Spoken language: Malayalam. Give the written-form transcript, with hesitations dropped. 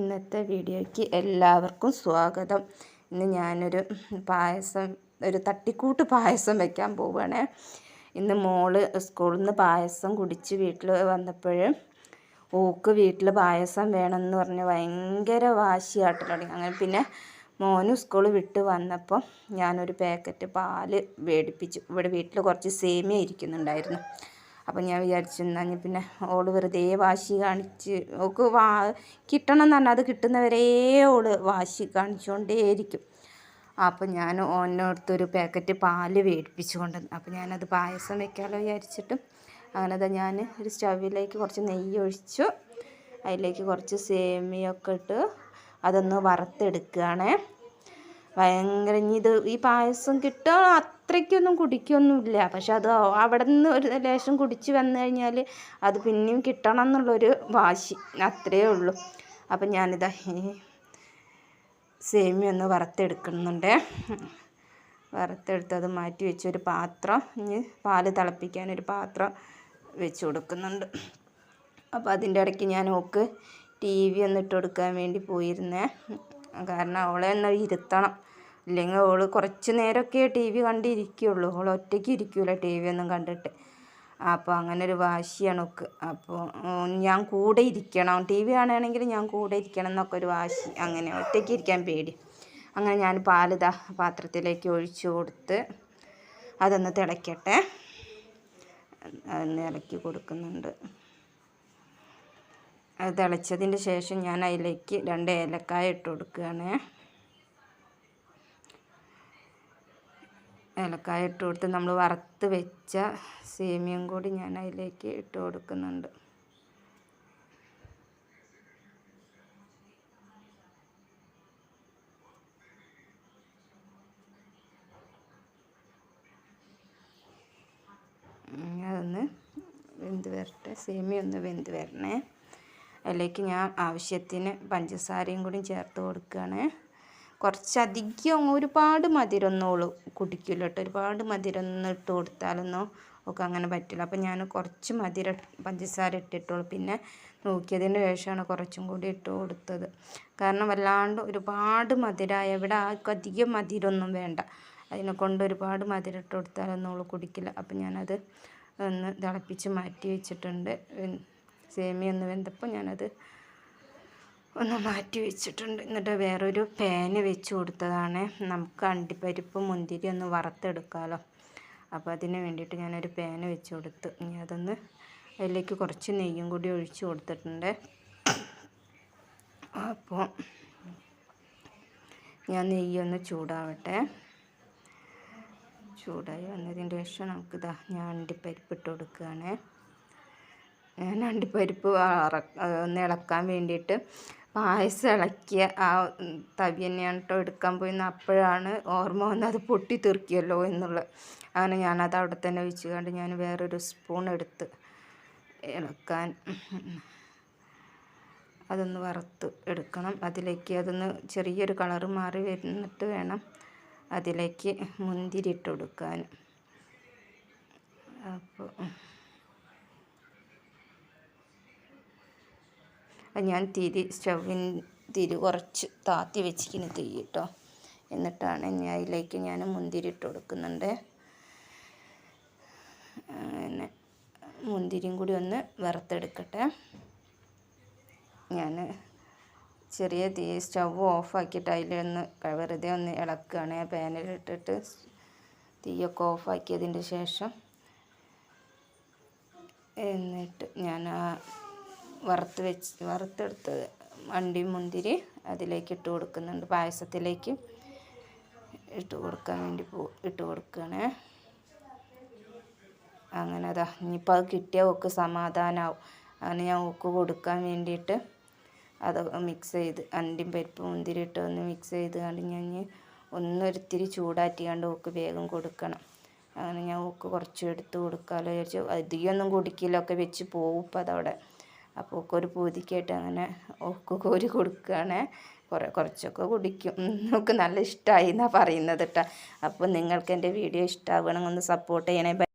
ഇന്നത്തെ വീഡിയോയ്ക്ക് എല്ലാവർക്കും സ്വാഗതം. ഇന്ന് ഞാനൊരു പായസം, ഒരു തട്ടിക്കൂട്ട് പായസം വെക്കാൻ പോവുകയാണ്. ഇന്ന് മോള് സ്കൂളിൽ നിന്ന് പായസം കുടിച്ച് വീട്ടിൽ വന്നപ്പോൾ ഓക്ക് വീട്ടിൽ പായസം വേണമെന്ന് പറഞ്ഞ് ഭയങ്കര വാശിയാട്ടൽ തുടങ്ങി. അങ്ങനെ പിന്നെ മോനും സ്കൂൾ വിട്ട് വന്നപ്പോൾ ഞാനൊരു പാക്കറ്റ് പാല് മേടിപ്പിച്ചു. ഇവിടെ വീട്ടിൽ കുറച്ച് സേമിയ ഇരിക്കുന്നുണ്ടായിരുന്നു. അപ്പം ഞാൻ വിചാരിച്ചു എന്നാൽ പിന്നെ ഓള് വെറുതെ വാശി കാണിച്ച് ഓക്ക് കിട്ടണം എന്ന് പറഞ്ഞാൽ അത് കിട്ടുന്നവരേ ഓള് വാശി കാണിച്ചുകൊണ്ടേയിരിക്കും. അപ്പം ഞാൻ ഓനോടത്തൊരു പാക്കറ്റ് പാല് മേടിപ്പിച്ചു കൊണ്ടുവന്നു. അപ്പം ഞാനത് പായസം വെക്കാമല്ലോ വിചാരിച്ചിട്ട് അങ്ങനത്തെ ഞാൻ ഒരു സ്റ്റൗവിലേക്ക് കുറച്ച് നെയ്യ് ഒഴിച്ചു. അതിലേക്ക് കുറച്ച് സേമിയൊക്കെ ഇട്ട് അതൊന്ന് വറുത്തെടുക്കുകയാണ്. ഭയങ്കര ഈ പായസം കിട്ടുക അത്രയ്ക്കൊന്നും കുടിക്കൊന്നുമില്ല. പക്ഷെ അത് അവിടെ നിന്ന് ഒരു ലേശം കുടിച്ച് വന്നു കഴിഞ്ഞാൽ അത് പിന്നെയും കിട്ടണം എന്നുള്ളൊരു വാശി, അത്രയേ ഉള്ളൂ. അപ്പം ഞാനിതാ സേമിയ ഒന്ന് വറുത്തെടുക്കുന്നുണ്ട്. വറുത്തെടുത്തത് മാറ്റി വെച്ചൊരു പാത്രം, ഇനി പാല് തിളപ്പിക്കാനൊരു പാത്രം വെച്ച് കൊടുക്കുന്നുണ്ട്. അപ്പോൾ അതിൻ്റെ ഇടയ്ക്ക് ഞാൻ ഓക്ക് TV ഒന്ന് ഇട്ട് കൊടുക്കാൻ വേണ്ടി പോയിരുന്നേ. കാരണം അവളെ ഒന്ന് ഇരുത്തണം, ഇല്ലെങ്കിൽ അവൾ കുറച്ച് നേരമൊക്കെ TV കണ്ടിരിക്കുകയുള്ളൂ. അവൾ ഒറ്റയ്ക്ക് ഇരിക്കില്ല TV ഒന്നും കണ്ടിട്ട്. അപ്പോൾ അങ്ങനെ ഒരു വാശിയാണ് ഒക്കെ. അപ്പോൾ ഞാൻ കൂടെ ഇരിക്കണം, TV കാണുകയാണെങ്കിൽ ഞാൻ കൂടെ ഇരിക്കണം എന്നൊക്കെ ഒരു വാശി. അങ്ങനെ ഒറ്റയ്ക്ക് ഇരിക്കാൻ പേടി. അങ്ങനെ ഞാൻ പാലിതാ പാത്രത്തിലേക്ക് ഒഴിച്ചു കൊടുത്ത് അതൊന്ന് തിളയ്ക്കട്ടെ. അതൊന്ന് ഇളക്കി കൊടുക്കുന്നുണ്ട്. അത് തിളച്ചതിന് ശേഷം ഞാൻ അതിലേക്ക് 2 ഏലക്കായ ഇട്ട് കൊടുക്കുകയാണ്. ഏലക്കായ ഇട്ട് കൊടുത്ത് നമ്മൾ വറുത്ത് വെച്ച സേമിയയും കൂടി ഞാൻ അതിലേക്ക് ഇട്ട് കൊടുക്കുന്നുണ്ട്. അതൊന്ന് വെന്ത് വരട്ടെ, സേമിയ ഒന്ന് വെന്ത് വരണേ. അതിലേക്ക് ഞാൻ ആവശ്യത്തിന് പഞ്ചസാരയും കൂടി ചേർത്ത് കൊടുക്കുകയാണ്. കുറച്ചധികം ഒരുപാട് മധുരമൊന്നും കുടിക്കില്ല കേട്ടോ. ഒരുപാട് മധുരമൊന്നും ഇട്ട് കൊടുത്താലൊന്നും ഒക്കെ അങ്ങനെ പറ്റില്ല. അപ്പം ഞാൻ കുറച്ച് പഞ്ചസാര ഇട്ടിട്ടുള്ളൂ. പിന്നെ നോക്കിയതിന് ശേഷമാണ് കുറച്ചും കൂടി ഇട്ട് കൊടുത്തത്. കാരണം വല്ലാണ്ട് ഒരുപാട് മധുരമായ ഇവിടെ ആർക്കും അധികം മധുരമൊന്നും വേണ്ട. അതിനെ കൊണ്ട് ഒരുപാട് മധുരം ഇട്ട് കൊടുത്താലൊന്നും അവൾ കുടിക്കില്ല. അപ്പം ഞാനത് ഒന്ന് തിളപ്പിച്ച് മാറ്റി വെച്ചിട്ടുണ്ട്. സേമിയ ഒന്ന് വെന്തപ്പോൾ ഞാനത് ഒന്ന് മാറ്റി വെച്ചിട്ടുണ്ട്. എന്നിട്ട് വേറൊരു പാന് വെച്ച് കൊടുത്തതാണ്. നമുക്ക് അണ്ടിപ്പരിപ്പ് മുന്തിരി ഒന്ന് വറുത്തെടുക്കാമല്ലോ. അപ്പോൾ അതിന് വേണ്ടിയിട്ട് ഞാനൊരു പാന് വെച്ച് കൊടുത്ത് ഇനി അതൊന്ന് അതിലേക്ക് കുറച്ച് നെയ്യും കൂടി ഒഴിച്ച് കൊടുത്തിട്ടുണ്ട്. അപ്പോൾ ഞാൻ നെയ്യൊന്ന് ചൂടാവട്ടെ. ചൂടായി വന്നതിന് ശേഷം നമുക്കിതാ ഞാൻ അണ്ടിപ്പരിപ്പ് ഇട്ട് കൊടുക്കുകയാണ്. ഞാൻ അണ്ടിപ്പരിപ്പ് ഒന്ന് ഇളക്കാൻ വേണ്ടിയിട്ട് പായസം ഇളക്കിയ ആ തവി തന്നെയാണ് കേട്ടോ എടുക്കാൻ പോയിന്ന്. അപ്പോഴാണ് ഓർമ്മ വന്നത് അത് പൊട്ടി തെറിക്കുമല്ലോ എന്നുള്ളത്. അങ്ങനെ ഞാനത് അവിടെ തന്നെ വെച്ച് കണ്ട് ഞാൻ വേറൊരു സ്പൂൺ എടുത്ത് ഇളക്കാൻ അതൊന്ന് വറുത്ത് എടുക്കണം. അതിലേക്ക് അതൊന്ന് ചെറിയൊരു കളറ് മാറി വരുന്നിട്ട് വേണം അതിലേക്ക് മുന്തിരി ഇട്ട് കൊടുക്കാൻ. അപ്പോൾ ഞാൻ തിരി കുറച്ച് താത്തി വെച്ചിരിക്കുന്നു തീ കേട്ടോ. എന്നിട്ടാണ് ഇനി അതിലേക്ക് ഞാൻ മുന്തിരി ഇട്ട് കൊടുക്കുന്നുണ്ട്. അങ്ങനെ മുന്തിരിയും കൂടി ഒന്ന് വറുത്തെടുക്കട്ടെ. ഞാൻ ചെറിയ തീ സ്റ്റവ് ഓഫാക്കിയിട്ട് അതിലൊന്ന് വെറുതെ ഒന്ന് ഇളക്കുകയാണ്. പാനിലിട്ടിട്ട് തീയൊക്കെ ഓഫാക്കിയതിൻ്റെ ശേഷം എന്നിട്ട് ഞാൻ വറുത്തെടുത്തത് അണ്ടിയും മുന്തിരി അതിലേക്ക് ഇട്ട് കൊടുക്കുന്നുണ്ട്. പായസത്തിലേക്ക് ഇട്ട് കൊടുക്കാൻ വേണ്ടി ഇട്ട് കൊടുക്കുകയാണ്. അങ്ങനെ അതാ ഇനിയിപ്പോൾ അത് കിട്ടിയാൽ ഓക്ക് സമാധാനമാവും. അങ്ങനെ ഞാൻ ഓക്ക് കൊടുക്കാൻ വേണ്ടിയിട്ട് അത് മിക്സ് ചെയ്ത് അണ്ടിയും പരിപ്പ് മുന്തിരി ഇട്ട് ഒന്ന് മിക്സ് ചെയ്ത് കണ്ട് ഞാൻ ഒന്നൊരിത്തിരി ചൂടാറ്റി കണ്ട് ഓക്ക് വേഗം കൊടുക്കണം. അങ്ങനെ ഞാൻ ഓക്ക് കുറച്ച് എടുത്ത് കൊടുക്കാമല്ലോ വിചാരിച്ചു. അധികമൊന്നും കുടിക്കില്ല, ഒക്കെ വെച്ച് പോവും ഇപ്പം അതവിടെ. അപ്പോൾ ഒക്കെ ഒരു പൂതിക്കായിട്ട് അങ്ങനെ ഒക്കെ കോരി കൊടുക്കുകയാണ്. കുറച്ചൊക്കെ കുടിക്കും. നമുക്ക് നല്ല ഇഷ്ടമായി എന്നാണ് പറയുന്നത് കേട്ടോ. അപ്പോൾ നിങ്ങൾക്ക് എൻ്റെ വീഡിയോ ഇഷ്ടമാവണമെങ്കിൽ ഒന്ന് സപ്പോർട്ട് ചെയ്യണേ.